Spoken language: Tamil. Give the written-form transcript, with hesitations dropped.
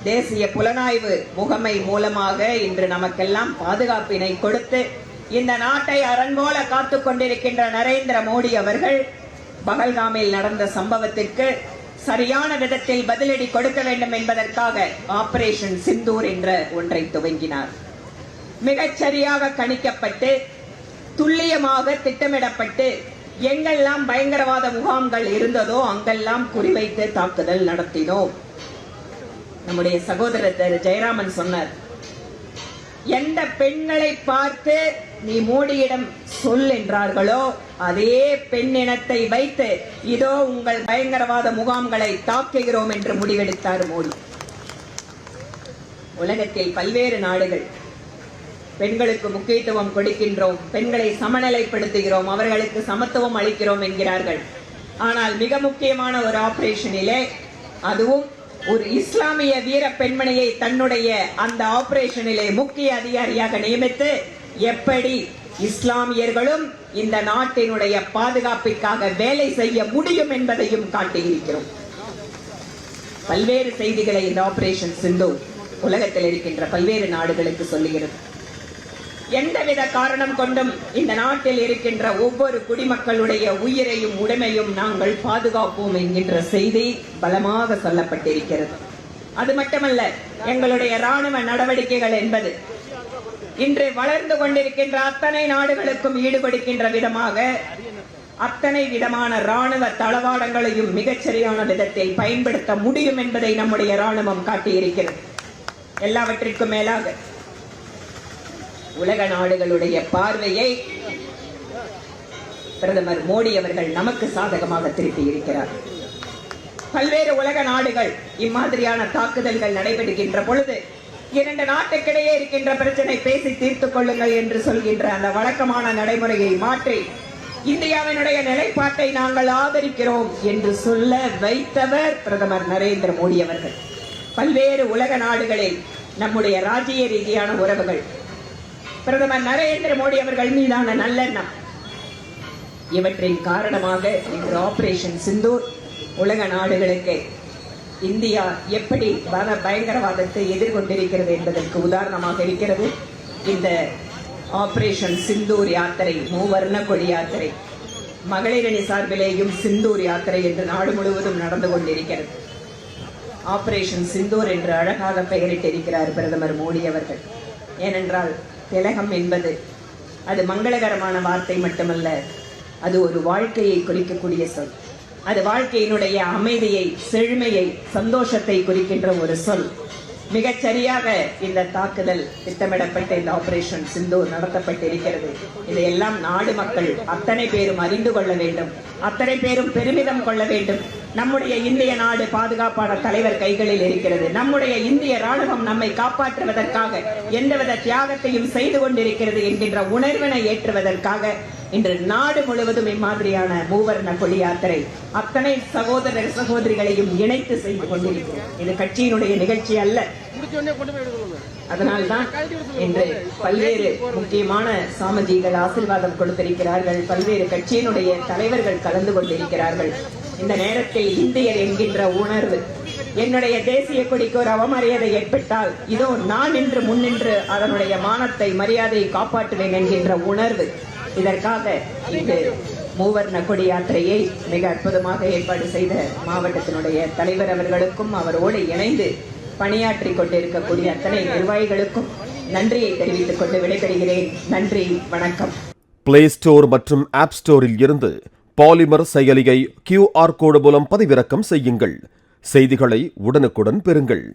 தேசிய புலனாய்வு முகமை மூலமாக இன்று நமக்கெல்லாம் பாதுகாப்பினை கொடுத்து இந்த நாட்டை அரண் போல காத்துக் கொண்டிருக்கின்ற நரேந்திர மோடி அவர்கள் பகல்காமில் நடந்த சம்பவத்திற்கு சரியான விதத்தில் பதிலடி கொடுக்க வேண்டும் என்பதற்காக ஆபரேஷன் சிந்தூர் என்ற ஒன்றை துவங்கினார். மிகச்சரியாக கணிக்கப்பட்டு துல்லியமாக திட்டமிடப்பட்டு எங்கெல்லாம் பயங்கரவாத முகாம்கள் இருந்ததோ அங்கெல்லாம் குறிவைத்து தாக்குதல் நடத்தினோம். நம்முடைய சகோதரர் ஜெயராமன் சொன்னார், எந்த பெண்களை பார்த்து நீ மோடியிடம் சொல் என்றார்களோ அதே பெண்ணினத்தை வைத்து இதோ உங்கள் பயங்கரவாத முகாம்களை தாக்குகிறோம் என்று முடிவெடுத்தார் மோடி. உலகத்தில் பல்வேறு நாடுகள் பெண்களுக்கு முக்கியத்துவம் கொடுக்கின்றோம், பெண்களை சமநிலைப்படுத்துகிறோம், அவர்களுக்கு சமத்துவம் அளிக்கிறோம் என்கிறார்கள். ஆனால் மிக முக்கியமான ஒரு ஆபரேஷனிலே, அதுவும் ஒரு இஸ்லாமிய வீர பெண்மணியை தன்னுடைய அந்த ஆபரேஷனிலே முக்கிய அதிகாரியாக நியமித்து எப்படி இஸ்லாமியர்களும் இந்த நாட்டினுடைய பாதுகாப்பிற்காக வேலை செய்ய முடியும் என்பதையும் காட்டியிருக்கிறோம். பல்வேறு செய்திகளை இந்த ஆபரேஷன் சிந்தூர் உலகத்தில் இருக்கின்ற பல்வேறு நாடுகளுக்கு சொல்லுகிறது. எந்தவித காரணம் கொண்டும் இந்த நாட்டில் இருக்கின்ற ஒவ்வொரு குடிமக்களுடைய உயிரையும் உடைமையும் நாங்கள் பாதுகாப்போம் என்கின்ற செய்தி பலமாக சொல்லப்பட்டிருக்கிறது. அது மட்டுமல்ல, எங்களுடைய ராணுவ நடவடிக்கைகள் என்பது இன்று வளர்ந்து கொண்டிருக்கின்ற அத்தனை நாடுகளுக்கும் ஈடுபடுகின்ற விதமாக அத்தனை விதமான ராணுவ தளவாடங்களையும் மிகச்சரியான விதத்தில் பயன்படுத்த முடியும் என்பதை நம்முடைய ராணுவம் காட்டியிருக்கிறது. எல்லாவற்றிற்கும் மேலாக உலக நாடுகளுடைய பார்வையை பிரதமர் மோடி அவர்கள் நமக்கு சாதகமாக திருப்பி இருக்கிறார். பல்வேறு உலக நாடுகள் இம்மாதிரியான தாக்குதல்கள் நடைபெறுகின்ற பொழுது இரண்டு நாட்டுக்கிடையே இருக்கின்ற பிரச்சனை பேசி தீர்த்துக் கொள்ளுங்கள் என்று சொல்கின்ற அந்த வழக்கமான நடைமுறையை மாற்றி இந்தியாவினுடைய நிலைப்பாட்டை நாங்கள் ஆதரிக்கிறோம் என்று சொல்ல வைத்தவர் பிரதமர் நரேந்திர மோடி அவர்கள். பல்வேறு உலக நாடுகளில் நம்முடைய ராஜ்ய ரீதியான உறவுகள், பிரதமர் நரேந்திர மோடி அவர்கள் மீதான நல்லெண்ணம், இவற்றின் காரணமாக இன்று ஆபரேஷன் சிந்தூர் உலக நாடுகளுக்கு இந்தியா எப்படி பயங்கரவாதத்தை எதிர்கொண்டிருக்கிறது என்பதற்கு உதாரணமாக இருக்கிறது. இந்த ஆபரேஷன் சிந்தூர் யாத்திரை, மூவர்ண கொடி யாத்திரை, மகளிரணி சார்பிலேயும் சிந்தூர் யாத்திரை என்று நாடு முழுவதும் நடந்து கொண்டிருக்கிறது. ஆபரேஷன் சிந்தூர் என்று அழகாக பெயரிட்டிருக்கிறார் பிரதமர் மோடி அவர்கள். ஏனென்றால் திலகம் என்பது அது மங்களகரமான வார்த்தை மட்டுமல்ல, அது ஒரு வாழ்க்கையை குறிக்கக்கூடிய சொல். அது வாழ்க்கையினுடைய அமைதியை, செழுமையை, சந்தோஷத்தை குறிக்கின்ற ஒரு சொல். மிகச்சரியாக இந்த தாக்குதல் திட்டமிடப்பட்ட இந்த ஆபரேஷன் சிந்தூர் நடத்தப்பட்டிருக்கிறது. இதையெல்லாம் நாடு மக்கள் அத்தனை பேரும் அறிந்து கொள்ள வேண்டும், அத்தனை பேரும் பெருமிதம் கொள்ள வேண்டும். நம்முடைய இந்திய நாடு பாதுகாப்பான தலைவர் கைகளில் இருக்கிறது. நம்முடைய இந்திய ராணுவம் நம்மை காப்பாற்றுவதற்காக எந்தவித தியாகத்தையும் செய்து கொண்டிருக்கிறது என்கின்ற உணர்வினை ஏற்றுவதற்காக இன்று நாடு முழுவதும் இம்மாதிரியான மூவர்ண கொடி யாத்திரை அத்தனை சகோதர சகோதரிகளையும் இணைத்து செய்து கொண்டிருக்கிறோம். இது கட்சியினுடைய நிகழ்ச்சி அல்ல. அதனால்தான் இன்று பல்வேறு முக்கியமான சாமஜிகள் ஆசீர்வாதம் கொடுத்திருக்கிறார்கள். பல்வேறு கட்சியினுடைய தலைவர்கள் கலந்து கொண்டிருக்கிறார்கள். இந்த நேரத்தில் இந்தியர் என்கின்ற உணர்வு, என்னுடைய தேசிய கொடிக்கு ஒரு அவமரியாதை ஏற்பட்டால் இதோ நான் இன்று முன்னின்று அதனுடைய மானத்தை, மரியாதையை காப்பாற்றுவேன் என்கின்ற உணர்வு, இதற்காக இங்கு மூவர்ண கொடி யாத்திரையை மிக அற்புதமாக ஏற்பாடு செய்த மாவட்டத்தினுடைய தலைவர் அவர்களுக்கும் அவரோடு இணைந்து பணியாற்றிக் கொண்டிருக்கக்கூடிய அத்தனை நிர்வாகிகளுக்கும் நன்றியை தெரிவித்துக் கொண்டு விடைபெறுகிறேன். நன்றி, வணக்கம். பிளே ஸ்டோர் மற்றும் ஆப் ஸ்டோரில் இருந்து பாலிமர் செயலியை QR கோடு மூலம் பதிவிறக்கம் செய்யுங்கள். செய்திகளை உடனுக்குடன் பெறுங்கள்.